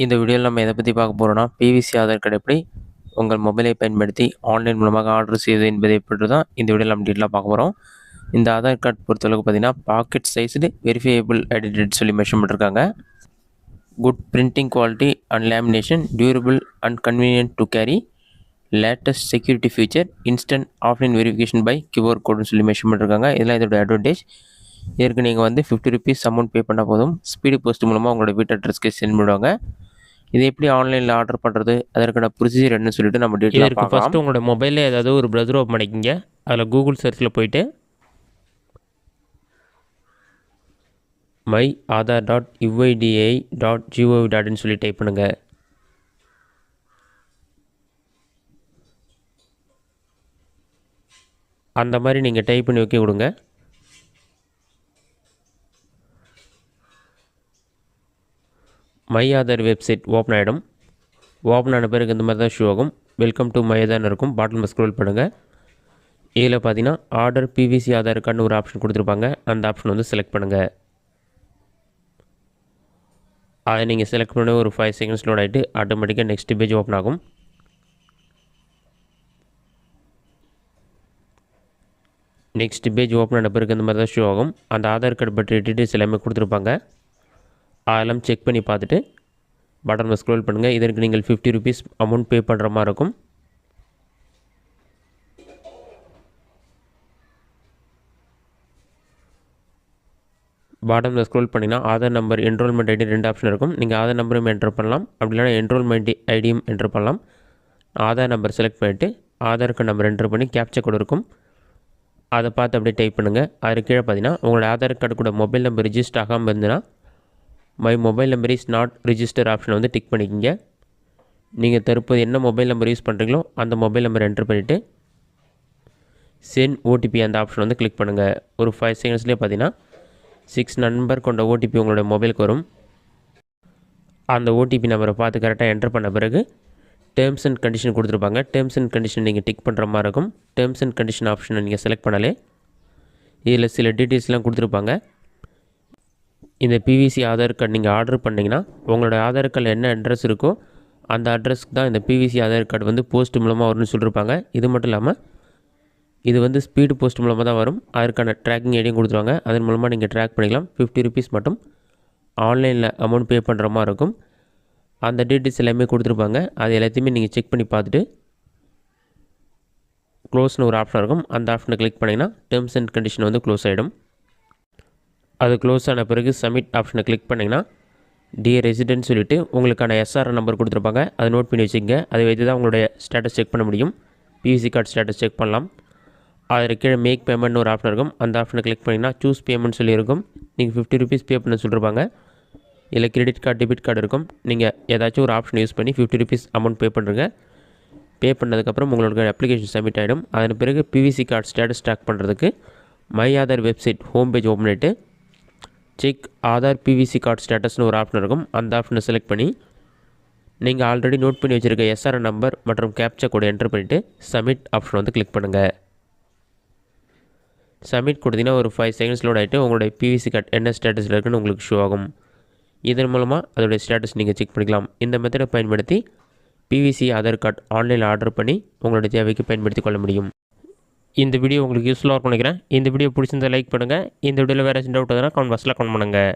இந்த வீடியோவில் நம்ம எதை பற்றி பார்க்க போகிறோம்னா பிவிசி ஆதார் கார்டு எப்படி உங்கள் மொபைலை பயன்படுத்தி ஆன்லைன் மூலமாக ஆர்டர் செய்வது என்பதை பற்றி தான் இந்த வீடியோவில் நம்ம டீட்டெயிலாக பார்க்க போகிறோம். இந்த ஆதார் கார்டு பொறுத்தளவுக்கு பார்த்தீங்கன்னா பாக்கெட் சைஸ்டு வெரிஃபையபிள் ஐடென்டிட்டி சொல்லி மென்ஷன் பண்ணிருக்காங்க. Good printing quality and lamination, durable and convenient to carry, latest security feature, instant offline verification by QR கோடுன்னு சொல்லி மென்ஷன் பண்ணிருக்காங்க. இதெல்லாம் இதோட அட்வான்டேஜ். இதற்கு நீங்கள் வந்து ₹50 அமௌண்ட் பே பண்ணால் போதும். ஸ்பீடு போஸ்ட் மூலமாக உங்களோட வீட்டு அட்ரஸ்க்கு சென்ட் பண்ணுவாங்க. இது எப்படி ஆன்லைனில் ஆர்டர் பண்ணுறது, அதற்கான ப்ரொசீஜர் என்னன்னு சொல்லிட்டு நம்ம டீட்டெயிலாக பார்க்கலாம். ஃபஸ்ட்டு உங்களோட மொபைலில் ஏதாவது ஒரு ப்ரௌசர் ஓப்பன் பண்ணிக்கிங்க. அதில் கூகுள் சர்ச்சில் போயிட்டு myAadhar.uidi.gov.in சொல்லி டைப் பண்ணுங்கள். அந்த மாதிரி நீங்கள் டைப் பண்ணி வைக்க கொடுங்க. myAadhar வெப்சைட் ஓப்பன் ஆகிடும். ஓப்பன் ஆன பிறகு இந்த மாதிரி தான் ஷோ ஆகும். வெல்கம் டு myAadharன்னு இருக்கும். பாட்டில் ஸ்க்ரோல் பண்ணுங்கள். இதில் பார்த்தீங்கன்னா ஆர்டர் பிவிசி ஆதார் கார்டுன்னு ஒரு ஆப்ஷன் கொடுத்துருப்பாங்க. அந்த ஆப்ஷன் வந்து செலக்ட் பண்ணுங்கள். அதை நீங்கள் செலக்ட் பண்ண ஒரு 5 செகண்ட்ஸ் லோட் ஆகிட்டு ஆட்டோமேட்டிக்காக நெக்ஸ்ட் பேஜ் ஓப்பன் ஆகும். நெக்ஸ்ட் பேஜ் ஓப்பன் ஆன பிறகு இந்த மாதிரி தான் ஷோ ஆகும். அந்த ஆதார் கார்டு பற்றிய டீட்டெயில்ஸ் எல்லாமே கொடுத்துருப்பாங்க. அதெல்லாம் செக் பண்ணி பார்த்துட்டு பட்டனில் ஸ்க்ரோல் பண்ணுங்கள். இதற்கு நீங்கள் ₹50 அமௌண்ட் பே பண்ணுற மாதிரி இருக்கும். பாட்டமில் ஸ்க்ரோல் பண்ணிங்கன்னா Aadhaar number, enrolment ID 2 option இருக்கும். நீங்கள் ஆதார் நம்பரும் என்ட்ரு பண்ணலாம், அப்படி இல்லைனா என்ரோல்மெண்ட் ஐடியும் என்ட்ரு பண்ணலாம். ஆதார் நம்பர் செலக்ட் பண்ணிவிட்டு ஆதார் கார்டு நம்பர் என்ட்ரு பண்ணி கேப்சா கோடு இருக்கும். அதை பார்த்து அப்படியே டைப் பண்ணுங்கள். அதுக்கு கீழே பார்த்தீங்கன்னா உங்களோட ஆதார் கார்டு கூட மொபைல் நம்பர் ரிஜிஸ்டர் ஆகாமல் இருந்ததுன்னா my mobile number is not register ஆப்ஷனை வந்து டிக் பண்ணிக்கிங்க. நீங்கள் தற்போது என்ன மொபைல் நம்பர் யூஸ் பண்ணுறீங்களோ அந்த மொபைல் நம்பர் என்ட்ரு பண்ணிவிட்டு சென்ட் ஓடிபி அந்த ஆப்ஷன் வந்து கிளிக் பண்ணுங்கள். ஒரு 5 செகண்ட்ஸ்லேயே பார்த்தீங்கன்னா 6 நம்பர் கொண்ட ஓடிபி உங்களோட மொபைலுக்கு வரும். அந்த ஓடிபி நம்பரை பார்த்து கரெக்டாக என்ட்ரு பண்ண பிறகு டேர்ம்ஸ் அண்ட் கண்டிஷன் கொடுத்துருப்பாங்க. டேர்ம்ஸ் அண்ட் கண்டிஷன் நீங்கள் டிக் பண்ணுற மாதிரி இருக்கும். டேர்ம்ஸ் அண்ட் கண்டிஷன் ஆப்ஷனை நீங்கள் செலக்ட் பண்ணாலே இதில் சில டீட்டெயில்ஸ்லாம் கொடுத்துருப்பாங்க. இந்த பிவிசி ஆதார் கார்டு நீங்கள் ஆர்டர் பண்ணிங்கன்னா உங்களோட ஆதார் கார்டில் என்ன அட்ரஸ் இருக்கோ அந்த அட்ரஸ்க்கு தான் இந்த பிவிசி ஆதார் கார்டு வந்து போஸ்ட் மூலமாக வரும்னு சொல்லியிருப்பாங்க. இது மட்டும் இல்லாமல் இது வந்து ஸ்பீடு போஸ்ட் மூலமாக தான் வரும். அதற்கான ட்ராக்கிங் ஐடியும் கொடுத்துருவாங்க. அதன் மூலமாக நீங்கள் ட்ராக் பண்ணிக்கலாம். ₹50 மட்டும் ஆன்லைனில் அமௌண்ட் பே பண்ணுற மாதிரி இருக்கும். அந்த டீட்டெயில்ஸ் எல்லாமே கொடுத்துருப்பாங்க. அது எல்லாத்தையுமே நீங்கள் செக் பண்ணி பார்த்துட்டு க்ளோஸ்னு ஒரு ஆப்ஷன் இருக்கும். அந்த ஆப்ஷனை கிளிக் பண்ணிங்கன்னா டேர்ம்ஸ் அண்ட் கண்டிஷன் வந்து க்ளோஸ் ஆகிடும். அது க்ளோஸ் ஆன பிறகு சப்மிட் ஆப்ஷனை கிளிக் பண்ணிங்கன்னா டியர் ரெசிடென்ட் சொல்லிவிட்டு உங்களுக்கான எஸ்ஆர் நம்பர் கொடுத்துருப்பாங்க. அதை நோட் பண்ணி வச்சுக்கோங்க. அதை வைத்து தான் உங்களுடைய ஸ்டேட்டஸ் செக் பண்ண முடியும். பிவிசி கார்டு ஸ்டேட்டஸ் செக் பண்ணலாம். அதில் கீழே மேக் பேமெண்ட்னு ஒரு ஆப்ஷன் இருக்கும். அந்த ஆப்ஷனை கிளிக் பண்ணிங்கன்னா சூஸ் பேமெண்ட் சொல்லியிருக்கும். நீங்கள் ₹50 பே பண்ண சொல்லியிருப்பாங்க. இல்லை கிரெடிட் கார்டு, டெபிட் கார்டு இருக்கும். நீங்கள் ஏதாச்சும் ஒரு ஆப்ஷன் யூஸ் பண்ணி ₹50 அமௌண்ட் பே பண்ணுறங்க. பே பண்ணதுக்கப்புறம் உங்களோட அப்ளிகேஷன் சப்மிட் ஆகிடும். அதன் பிறகு பிவிசி கார்டு ஸ்டேட்டஸ் ட்ராக் பண்ணுறதுக்கு myAadhar website home page open பண்ணிவிட்டு செக் ஆதார் பிவிசி கார்டு ஸ்டேட்டஸ்னு ஒரு ஆப்ஷன் இருக்கும். அந்த ஆப்ஷனை செலக்ட் பண்ணி நீங்கள் ஆல்ரெடி நோட் பண்ணி வச்சுருக்க எஸ்ஆர் நம்பர் மற்றும் கேப்சா கோடு என்ட்ரு பண்ணிவிட்டு சப்மிட் ஆப்ஷன் வந்து கிளிக் பண்ணுங்கள். சப்மிட் கொடுத்தீங்கன்னா ஒரு 5 செகண்ட்ஸ் லோட் ஆகிட்டு உங்களுடைய பிவிசி கார்டு என்ன ஸ்டேட்டஸில் இருக்குன்னு உங்களுக்கு ஷோ ஆகும். இதன் மூலமாக அதோடைய ஸ்டேட்டஸ் நீங்கள் செக் பண்ணிக்கலாம். இந்த மெத்தடை பயன்படுத்தி பிவிசி ஆதார் கார்டு ஆன்லைனில் ஆர்டர் பண்ணி உங்களுடைய தேவைக்கு பயன்படுத்தி கொள்ள முடியும். இந்த வீடியோ உங்களுக்கு யூஸ்ஃபுல்லாக இருக்கும் நினைக்கிறேன். இந்த வீடியோ பிடிச்சிருந்தால் லைக் பண்ணுங்கள். இந்த வீடியோவில் வேறு ஏதாச்சும் டவுட் எதுனா கமெண்ட் பாக்ஸில் கமெண்ட் பண்ணுங்கள்.